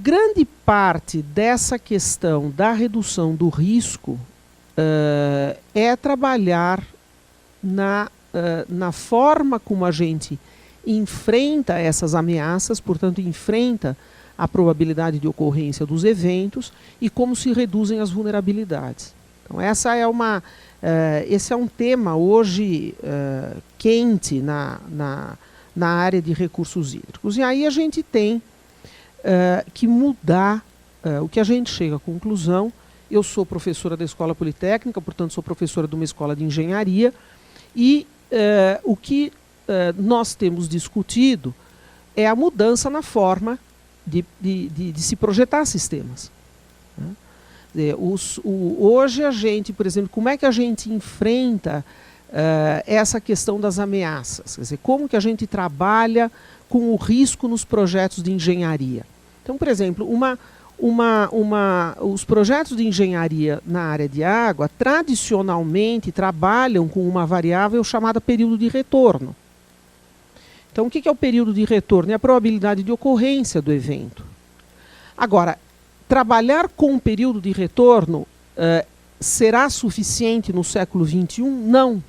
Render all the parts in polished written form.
grande parte dessa questão da redução do risco é trabalhar na forma como a gente enfrenta essas ameaças, portanto, enfrenta a probabilidade de ocorrência dos eventos e como se reduzem as vulnerabilidades. Então, esse é um tema hoje quente na área de recursos hídricos. E aí a gente tem que mudar o que a gente chega à conclusão. Eu sou professora da Escola Politécnica, portanto, sou professora de uma escola de engenharia, e o que nós temos discutido é a mudança na forma de se projetar sistemas. Né? Hoje a gente, por exemplo, como é que a gente enfrenta essa questão das ameaças? Quer dizer, como que a gente trabalha com o risco nos projetos de engenharia? Então, por exemplo, os projetos de engenharia na área de água tradicionalmente trabalham com uma variável chamada período de retorno. Então, o que é o período de retorno? É a probabilidade de ocorrência do evento. Agora, trabalhar com o período de retorno será suficiente no século XXI? Não.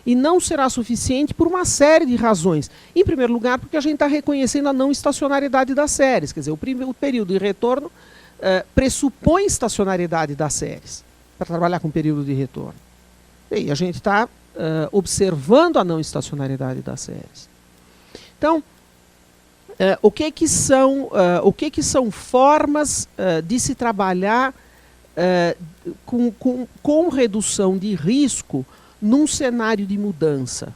E não será suficiente por uma série de razões. Em primeiro lugar, porque a gente está reconhecendo a não estacionariedade das séries. Quer dizer, o período de retorno pressupõe estacionariedade das séries para trabalhar com o período de retorno. E a gente está observando a não estacionariedade das séries. Então, o que são formas de se trabalhar com redução de risco num cenário de mudança?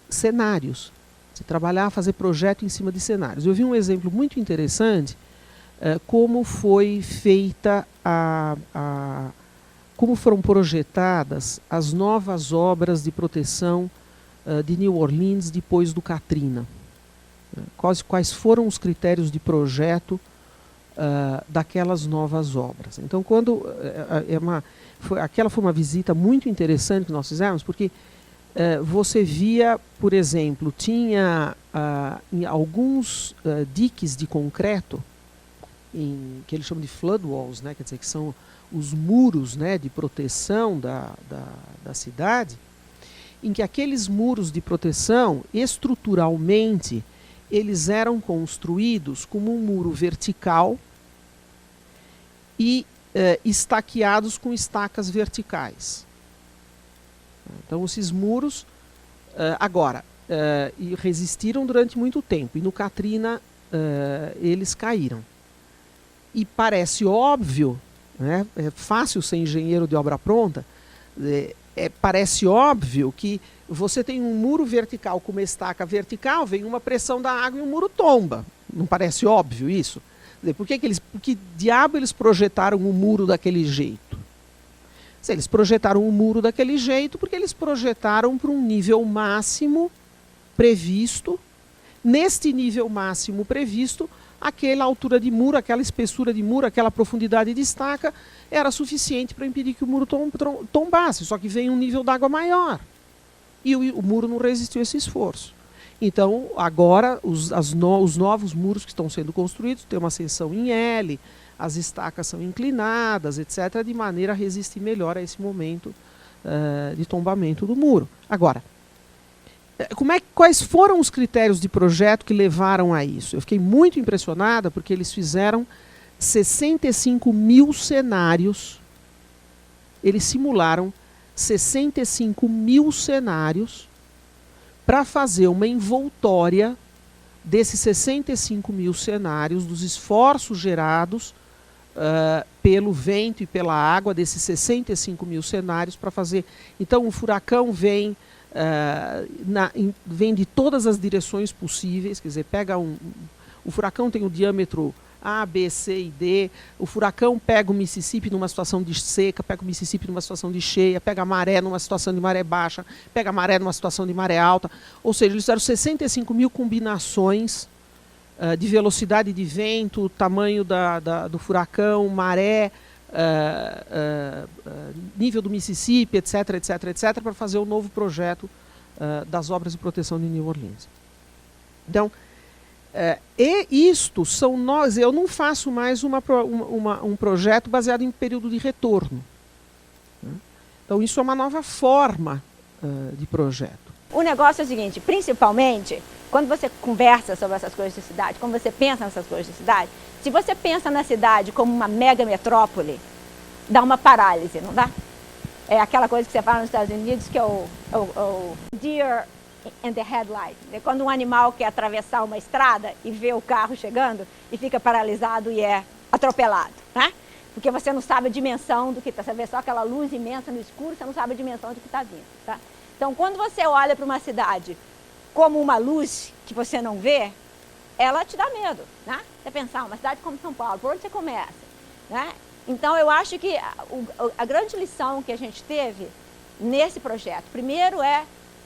Cenários. Se trabalhar, fazer projeto em cima de cenários. Eu vi um exemplo muito interessante, como foi feita como foram projetadas as novas obras de proteção de New Orleans depois do Katrina. Quais foram os critérios de projeto daquelas novas obras. Então, aquela foi uma visita muito interessante que nós fizemos, porque você via, por exemplo, tinha em alguns diques de concreto, que eles chamam de flood walls, né, quer dizer, que são os muros, né, de proteção da cidade, em que aqueles muros de proteção, estruturalmente, eles eram construídos como um muro vertical e estaqueados com estacas verticais. Então, esses muros, resistiram durante muito tempo. E no Katrina, eles caíram. E parece óbvio, né, é fácil ser engenheiro de obra pronta, parece óbvio que você tem um muro vertical com uma estaca vertical, vem uma pressão da água e o muro tomba. Não parece óbvio isso? Por que diabo eles projetaram um muro daquele jeito? Se eles projetaram um muro daquele jeito, porque eles projetaram para um nível máximo previsto. Neste nível máximo previsto, aquela altura de muro, aquela espessura de muro, aquela profundidade de estaca era suficiente para impedir que o muro tombasse, só que vem um nível d'água maior. E o muro não resistiu a esse esforço. Então, agora, os novos muros que estão sendo construídos têm uma seção em L, as estacas são inclinadas, etc., de maneira a resistir melhor a esse momento de tombamento do muro. Agora, quais foram os critérios de projeto que levaram a isso? Eu fiquei muito impressionada porque eles fizeram 65 mil cenários, eles simularam 65 mil cenários para fazer uma envoltória desses 65 mil cenários, dos esforços gerados pelo vento e pela água, desses 65 mil cenários para fazer. Então, o furacão vem de todas as direções possíveis, quer dizer, o furacão tem o diâmetro A, B, C e D, o furacão pega o Mississippi numa situação de seca, pega o Mississippi numa situação de cheia, pega a maré numa situação de maré baixa, pega a maré numa situação de maré alta, ou seja, eles fizeram 65 mil combinações de velocidade de vento, tamanho do furacão, maré, nível do Mississippi, etc., etc., etc., para fazer o novo projeto das obras de proteção de New Orleans. Então, E isto são nós, eu não faço mais um projeto baseado em período de retorno. Né? Então isso é uma nova forma de projeto. O negócio é o seguinte, principalmente, quando você conversa sobre essas coisas de cidade, quando você pensa nessas coisas de cidade, se você pensa na cidade como uma mega metrópole, dá uma parálise, não dá? É aquela coisa que você fala nos Estados Unidos, que é o deer in the headlight. É quando um animal quer atravessar uma estrada e vê o carro chegando e fica paralisado e é atropelado, né? Porque você não sabe a dimensão do que está. Você vê só aquela luz imensa no escuro, você não sabe a dimensão do que está vindo, tá? Então, quando você olha para uma cidade como uma luz que você não vê, ela te dá medo, né? Você pensar, uma cidade como São Paulo, por onde você começa, né? Então, eu acho que a grande lição que a gente teve nesse projeto, primeiro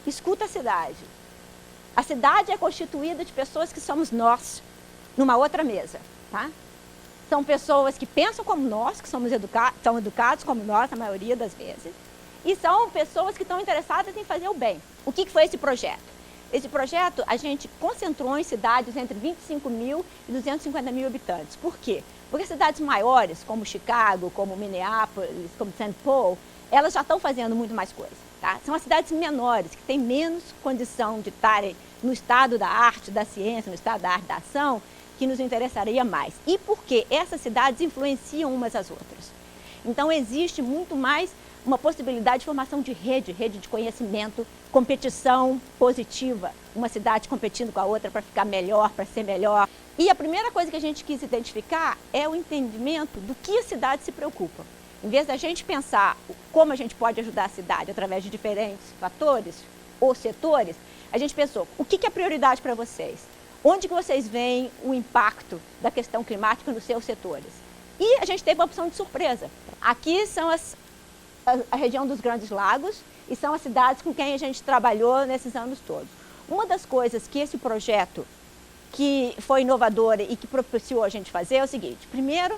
escuta a cidade. A cidade é constituída de pessoas que somos nós, numa outra mesa, tá? São pessoas que pensam como nós, que são educados como nós, a maioria das vezes, e são pessoas que estão interessadas em fazer o bem. O que foi esse projeto? Esse projeto a gente concentrou em cidades entre 25 mil e 250 mil habitantes. Por quê? Porque cidades maiores, como Chicago, como Minneapolis, como St. Paul, elas já estão fazendo muito mais coisa. Tá? São as cidades menores, que têm menos condição de estarem no estado da arte, da ciência, no estado da arte, da ação, que nos interessaria mais. E porque essas cidades influenciam umas às outras. Então existe muito mais uma possibilidade de formação de rede de conhecimento, competição positiva, uma cidade competindo com a outra para ficar melhor, para ser melhor. E a primeira coisa que a gente quis identificar é o entendimento do que a cidade se preocupa. Em vez da gente pensar como a gente pode ajudar a cidade através de diferentes fatores ou setores, a gente pensou, o que é prioridade para vocês? Onde que vocês veem o impacto da questão climática nos seus setores? E a gente teve uma opção de surpresa. Aqui são a região dos Grandes Lagos e são as cidades com quem a gente trabalhou nesses anos todos. Uma das coisas que esse projeto, que foi inovador e que propiciou a gente fazer é o seguinte, primeiro,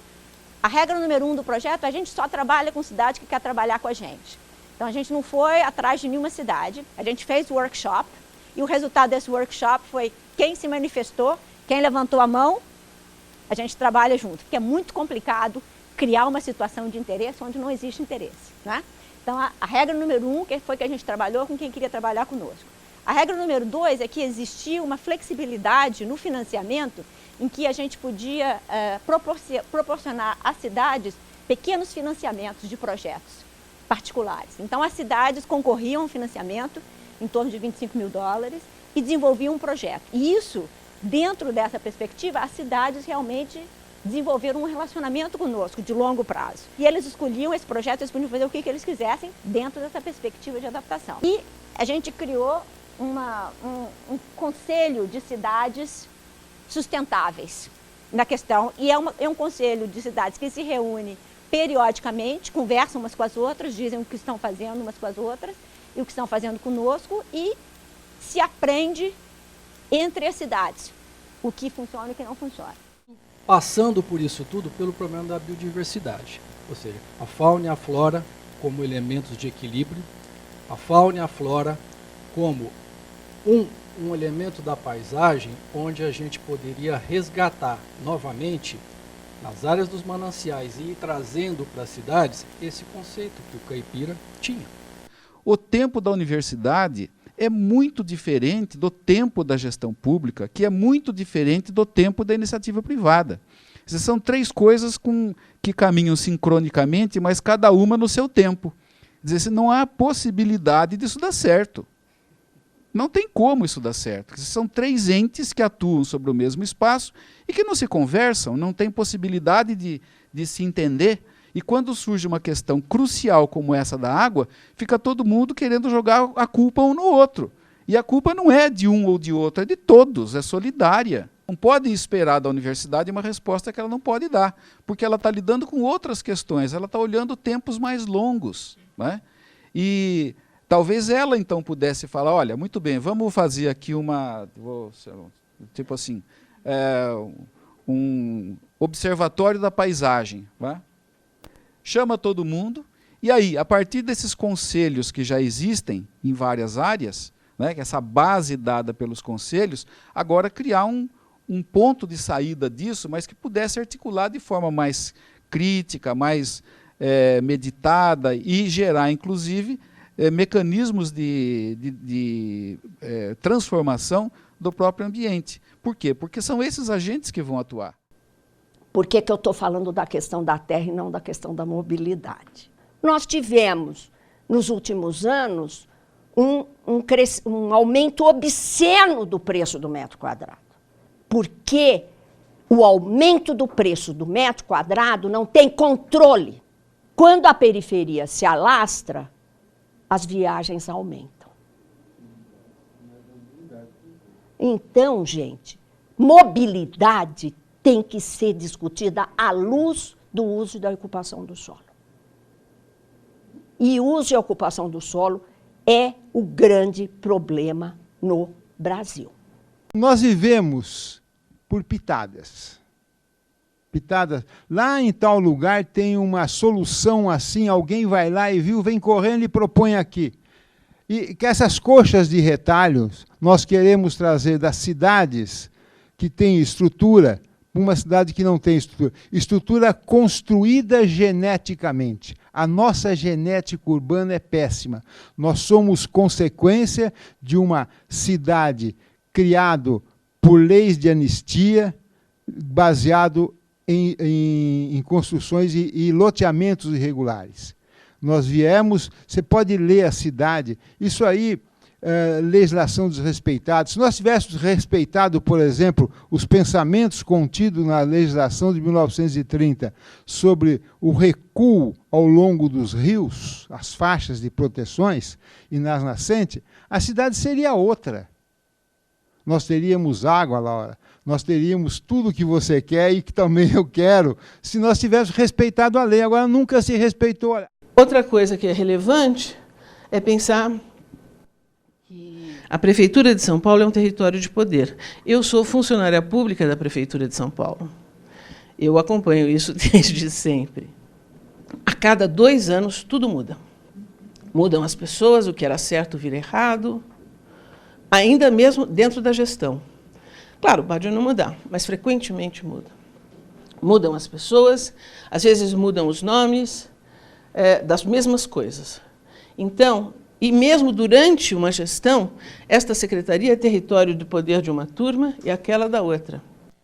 a regra número 1 do projeto, a gente só trabalha com cidade que quer trabalhar com a gente. Então a gente não foi atrás de nenhuma cidade, a gente fez workshop e o resultado desse workshop foi quem se manifestou, quem levantou a mão, a gente trabalha junto, porque é muito complicado criar uma situação de interesse onde não existe interesse, né? Então a regra número 1 foi que a gente trabalhou com quem queria trabalhar conosco. A regra número 2 é que existia uma flexibilidade no financiamento em que a gente podia proporcionar às cidades pequenos financiamentos de projetos particulares. Então, as cidades concorriam ao financiamento em torno de 25 mil dólares e desenvolviam um projeto. E isso, dentro dessa perspectiva, as cidades realmente desenvolveram um relacionamento conosco de longo prazo. E eles escolhiam esse projeto, eles podiam fazer o que eles quisessem dentro dessa perspectiva de adaptação. E a gente criou um conselho de cidades sustentáveis na questão, e é um conselho de cidades que se reúne periodicamente, conversam umas com as outras, dizem o que estão fazendo umas com as outras e o que estão fazendo conosco e se aprende entre as cidades o que funciona e o que não funciona. Passando por isso tudo pelo problema da biodiversidade, ou seja, a fauna e a flora como elementos de equilíbrio, a fauna e a flora como um elemento da paisagem onde a gente poderia resgatar novamente nas áreas dos mananciais e ir trazendo para as cidades esse conceito que o caipira tinha. O tempo da universidade é muito diferente do tempo da gestão pública, que é muito diferente do tempo da iniciativa privada. Essas são três coisas que caminham sincronicamente, mas cada uma no seu tempo. Quer dizer, não há possibilidade disso dar certo. Não tem como isso dar certo. São três entes que atuam sobre o mesmo espaço e que não se conversam, não tem possibilidade de se entender. E quando surge uma questão crucial como essa da água, fica todo mundo querendo jogar a culpa um no outro. E a culpa não é de um ou de outro, é de todos, é solidária. Não pode esperar da universidade uma resposta que ela não pode dar, porque ela está lidando com outras questões, ela está olhando tempos mais longos, né? E talvez ela, então, pudesse falar, olha, muito bem, vamos fazer aqui tipo assim, um observatório da paisagem. Né? Chama todo mundo, e aí, a partir desses conselhos que já existem em várias áreas, né, essa base dada pelos conselhos, agora criar um ponto de saída disso, mas que pudesse articular de forma mais crítica, mais meditada e gerar, inclusive, mecanismos de transformação do próprio ambiente. Por quê? Porque são esses agentes que vão atuar. Por que eu estou falando da questão da terra e não da questão da mobilidade? Nós tivemos, nos últimos anos, um aumento obsceno do preço do metro quadrado. Porque o aumento do preço do metro quadrado não tem controle. Quando a periferia se alastra, as viagens aumentam. Então, gente, mobilidade tem que ser discutida à luz do uso e da ocupação do solo. E uso e ocupação do solo é o grande problema no Brasil. Nós vivemos por pitadas. Pitadas. Lá em tal lugar tem uma solução assim, alguém vai lá e viu, vem correndo e propõe aqui. E que essas coxas de retalhos nós queremos trazer das cidades que têm estrutura para uma cidade que não tem estrutura. Estrutura construída geneticamente. A nossa genética urbana é péssima. Nós somos consequência de uma cidade criada por leis de anistia, baseado em construções e loteamentos irregulares. Nós viemos, você pode ler a cidade, isso aí, legislação desrespeitada. Se nós tivéssemos respeitado, por exemplo, os pensamentos contidos na legislação de 1930 sobre o recuo ao longo dos rios, as faixas de proteções e nas nascentes, a cidade seria outra. Nós teríamos água, Laura, nós teríamos tudo que você quer e que também eu quero, se nós tivéssemos respeitado a lei. Agora, nunca se respeitou. Outra coisa que é relevante é pensar que a Prefeitura de São Paulo é um território de poder. Eu sou funcionária pública da Prefeitura de São Paulo. Eu acompanho isso desde sempre. A cada 2 anos, tudo muda. Mudam as pessoas, o que era certo vira errado, ainda mesmo dentro da gestão. Claro, pode não mudar, mas frequentemente muda. Mudam as pessoas, às vezes mudam os nomes das mesmas coisas. Então, e mesmo durante uma gestão, esta secretaria é território do poder de uma turma e aquela da outra.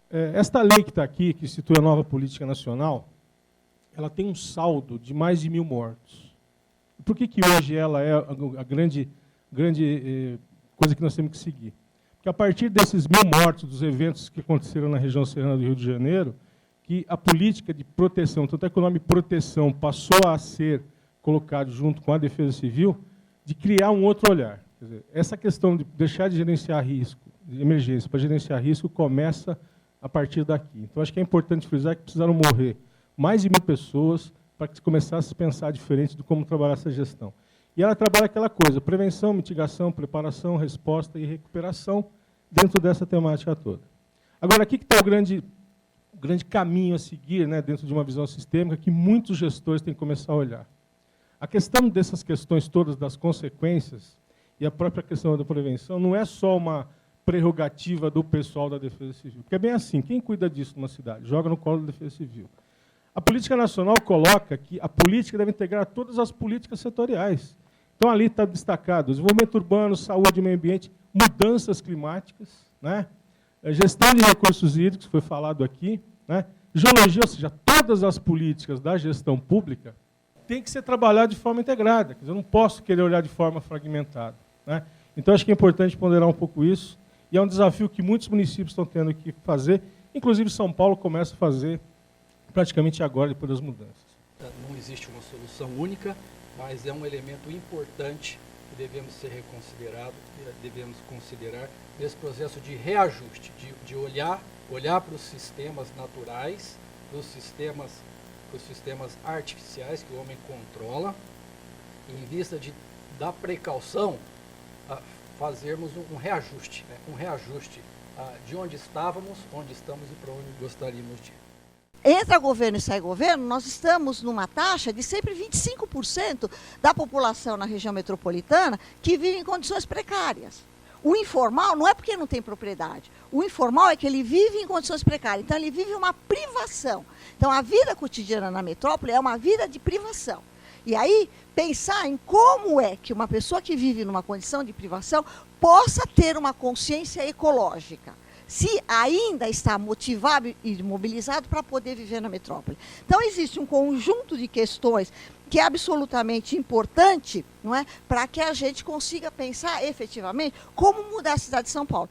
Esta lei que está aqui, que institui a nova política nacional, ela tem um saldo de mais de 1.000 mortos. Por que hoje ela é a grande coisa que nós temos que seguir? Porque a partir desses 1.000 mortos, dos eventos que aconteceram na região serrana do Rio de Janeiro, que a política de proteção, tanto é que o nome proteção passou a ser colocado junto com a Defesa Civil, de criar um outro olhar. Quer dizer, essa questão de deixar de gerenciar risco, de emergência, para gerenciar risco, começa a partir daqui. Então, acho que é importante frisar que precisaram morrer mais de 1.000 pessoas para que se começasse a pensar diferente de como trabalhar essa gestão. E ela trabalha aquela coisa, prevenção, mitigação, preparação, resposta e recuperação dentro dessa temática toda. Agora, aqui que está o grande caminho a seguir, né, dentro de uma visão sistêmica, que muitos gestores têm que começar a olhar. A questão dessas questões todas, das consequências, e a própria questão da prevenção, não é só uma prerrogativa do pessoal da Defesa Civil. Porque é bem assim, quem cuida disso numa cidade? Joga no colo da Defesa Civil. A política nacional coloca que a política deve integrar todas as políticas setoriais. Então, ali está destacado desenvolvimento urbano, saúde, meio ambiente, mudanças climáticas, né? Gestão de recursos hídricos, foi falado aqui, né? Geologia, ou seja, todas as políticas da gestão pública têm que ser trabalhadas de forma integrada. Quer dizer, eu não posso querer olhar de forma fragmentada, né? Então, acho que é importante ponderar um pouco isso, e é um desafio que muitos municípios estão tendo que fazer, inclusive São Paulo começa a fazer praticamente agora, depois das mudanças. Não existe uma solução única, mas é um elemento importante que devemos ser reconsiderado, devemos considerar nesse processo de reajuste, de olhar para os sistemas naturais, para os sistemas artificiais que o homem controla, e em vista da precaução, fazermos um reajuste, né? De onde estávamos, onde estamos e para onde gostaríamos de ir. Entra governo e sai governo, nós estamos numa taxa de sempre 25% da população na região metropolitana que vive em condições precárias. O informal não é porque não tem propriedade. O informal é que ele vive em condições precárias. Então, ele vive uma privação. Então, a vida cotidiana na metrópole é uma vida de privação. E aí, pensar em como é que uma pessoa que vive numa condição de privação possa ter uma consciência ecológica, se ainda está motivado e mobilizado para poder viver na metrópole. Então, existe um conjunto de questões que é absolutamente importante, não é, para que a gente consiga pensar efetivamente como mudar a cidade de São Paulo.